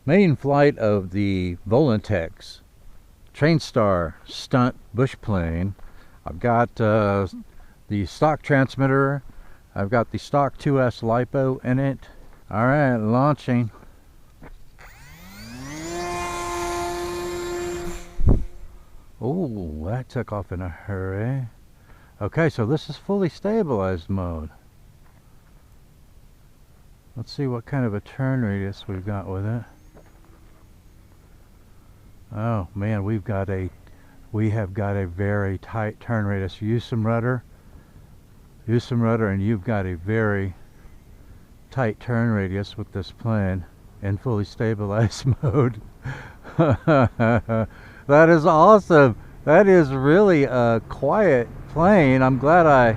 Main flight of the Volantex Trainstar Stunt bush plane. I've got the stock transmitter. I've got the stock 2S LiPo in it. Alright, launching. Oh, that took off in a hurry. Okay, so this is fully stabilized mode. Let's see what kind of a turn radius we've got with it. Oh man, we have got a very tight turn radius. Use some rudder, and you've got a very tight turn radius with this plane in fully stabilized mode. That is awesome. That is really a quiet plane. I'm glad I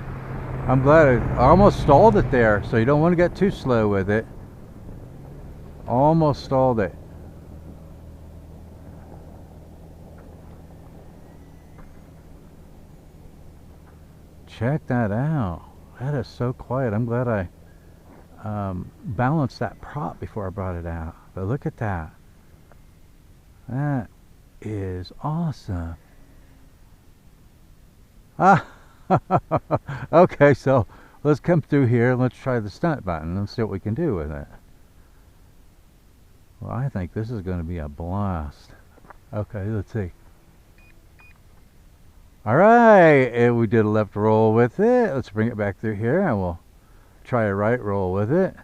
almost stalled it there, so you don't want to get too slow with it. Almost stalled it. Check that out. That is so quiet. I'm glad I balanced that prop before I brought it out. But look at that. That is awesome. Okay, so let's come through here and let's try the stunt button and see what we can do with it. Well, I think this is going to be a blast. Okay, let's see. Alright, and we did a left roll with it. Let's bring it back through here and we'll try a right roll with it.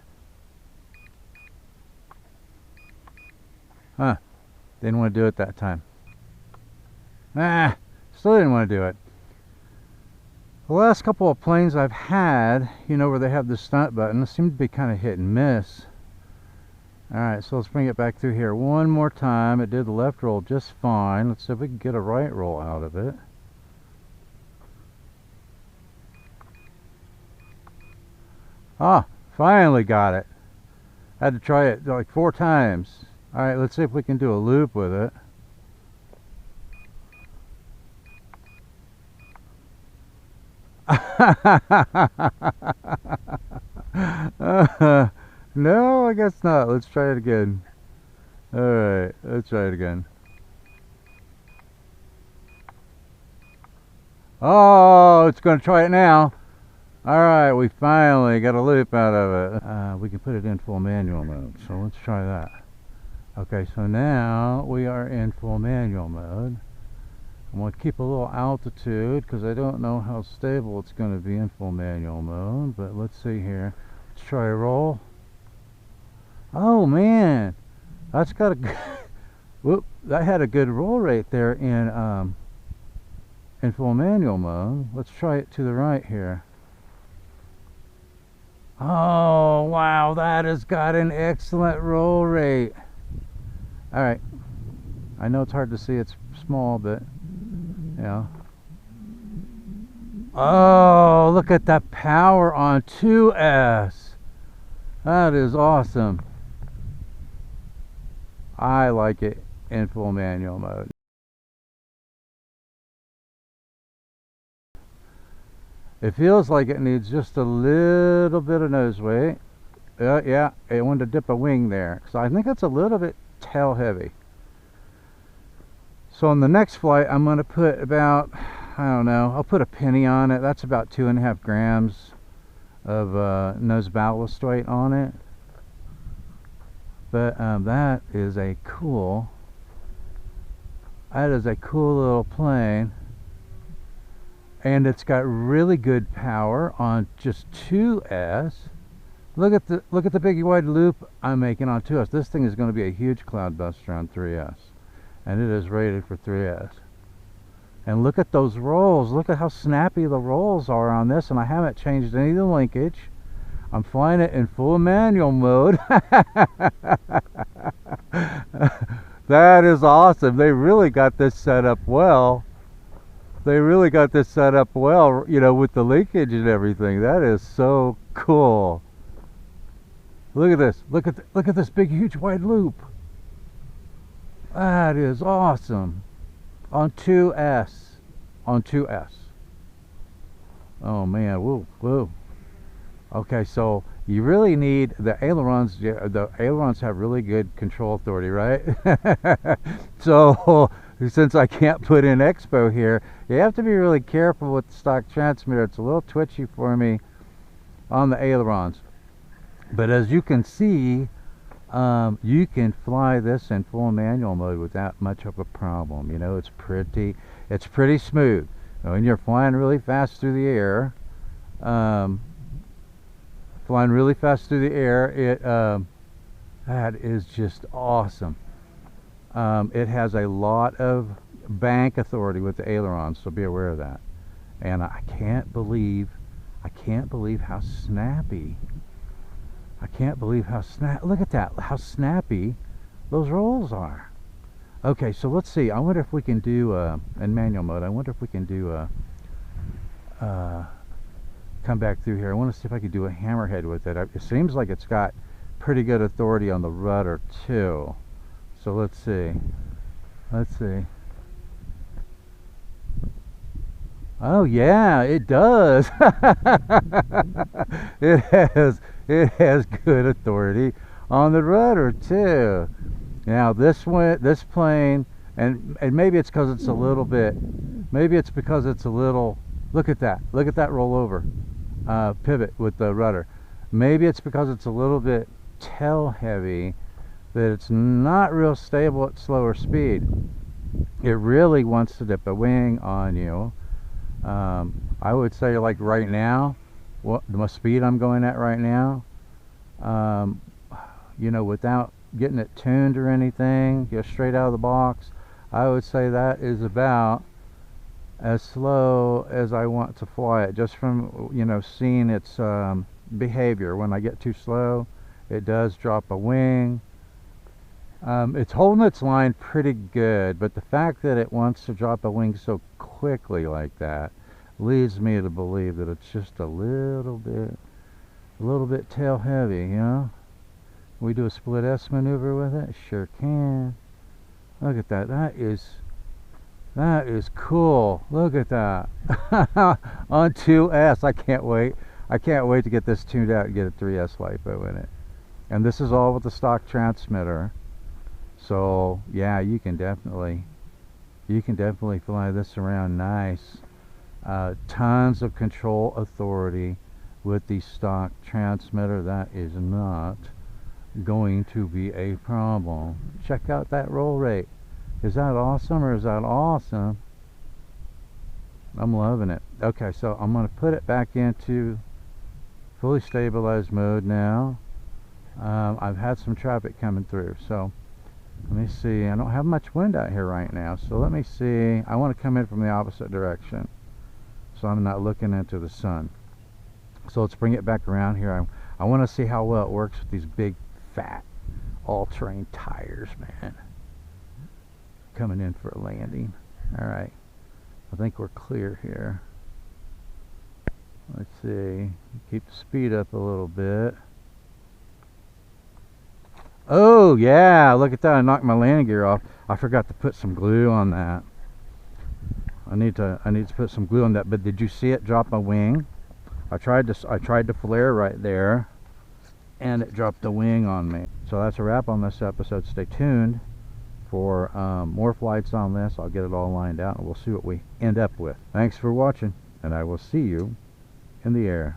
Didn't want to do it that time. Still didn't want to do it. The last couple of planes I've had, you know, where they have the stunt button, seem to be kind of hit and miss. Alright, so let's bring it back through here one more time. It did the left roll just fine. Let's see if we can get a right roll out of it. Finally got it. Had to try it like 4 times. Alright, let's see if we can do a loop with it. No, I guess not. Let's try it again. Alright, let's try it again. Oh, it's going to try it now. Alright, we finally got a loop out of it. We can put it in full manual mode, so let's try that. Okay, so now we are in full manual mode. I'm going to keep a little altitude because I don't know how stable it's going to be in full manual mode, but let's see here. Let's try a roll. Oh man, that's got a good whoop, that had a good roll rate there in full manual mode. Let's try it to the right here. Oh wow, that has got an excellent roll rate. Alright, I know it's hard to see, it's small, but yeah. Oh, look at that power on 2S. That is awesome. I like it in full manual mode. It feels like it needs just a little bit of nose weight. Yeah, it wanted to dip a wing there. So I think it's a little bit tail heavy. So on the next flight, I'm going to put about, I don't know, I'll put a penny on it. That's about 2.5 grams of nose ballast weight on it. But that is a cool little plane. And it's got really good power on just 2S. Look at the big wide loop I'm making on 2S. This thing is going to be a huge cloud buster on 3S. And it is rated for 3S. And look at those rolls. Look at how snappy the rolls are on this, and I haven't changed any of the linkage. I'm flying it in full manual mode. That is awesome. They really got this set up well. They really got this set up well, you know, with the linkage and everything. That is so cool. Look at this. Look at this big, huge, wide loop. That is awesome. On 2S. On 2S. Oh man, whoa, whoa. Okay, so you really need the ailerons. The ailerons have really good control authority, right? So since I can't put in expo here, you have to be really careful with the stock transmitter. It's a little twitchy for me on the ailerons. But as you can see, you can fly this in full manual mode without much of a problem. You know, it's pretty smooth. When you're flying really fast through the air, that is just awesome. It has a lot of bank authority with the ailerons, so be aware of that. And I can't believe how snappy. Look at that, how snappy those rolls are. Okay, so let's see. I wonder if we can do in manual mode. I wonder if we can do come back through here. I want to see if I could do a hammerhead with it. It seems like it's got pretty good authority on the rudder too. So let's see. Oh yeah, it does. It has good authority on the rudder too. Now this plane, and maybe it's because it's a little bit, look at that rollover pivot with the rudder. Maybe it's because it's a little bit tail heavy that it's not real stable at slower speed. It really wants to dip a wing on you. I would say, like right now, the speed I'm going at right now, you know, without getting it tuned or anything, just straight out of the box, I would say that is about as slow as I want to fly it, just from, you know, seeing its behavior. When I get too slow, it does drop a wing. It's holding its line pretty good, but the fact that it wants to drop a wing so quickly like that leads me to believe that it's just a little bit tail heavy, you know. We do a split S maneuver with it? Sure can. Look at that. That is cool. Look at that. On 2S. I can't wait to get this tuned out and get a 3S LiPo in it. And this is all with the stock transmitter. So yeah, you can definitely fly this around nice. Tons of control authority with the stock transmitter. That is not going to be a problem. Check out that roll rate. Is that awesome, or is that awesome? I'm loving it. Okay, so I'm going to put it back into fully stabilized mode now. I've had some traffic coming through, so let me see. I don't have much wind out here right now, so let me see. I want to come in from the opposite direction, so I'm not looking into the sun. So let's bring it back around here. I want to see how well it works with these big, fat, all-terrain tires, man. Coming in for a landing. All right, I think we're clear here. Let's see. Keep the speed up a little bit. Oh yeah, look at that. I knocked my landing gear off. I forgot to put some glue on that. I need to put some glue on that. But did you see it drop a wing? I tried to flare right there, and it dropped the wing on me. So that's a wrap on this episode. Stay tuned for more flights on this. I'll get it all lined out, and we'll see what we end up with. Thanks for watching, and I will see you in the air.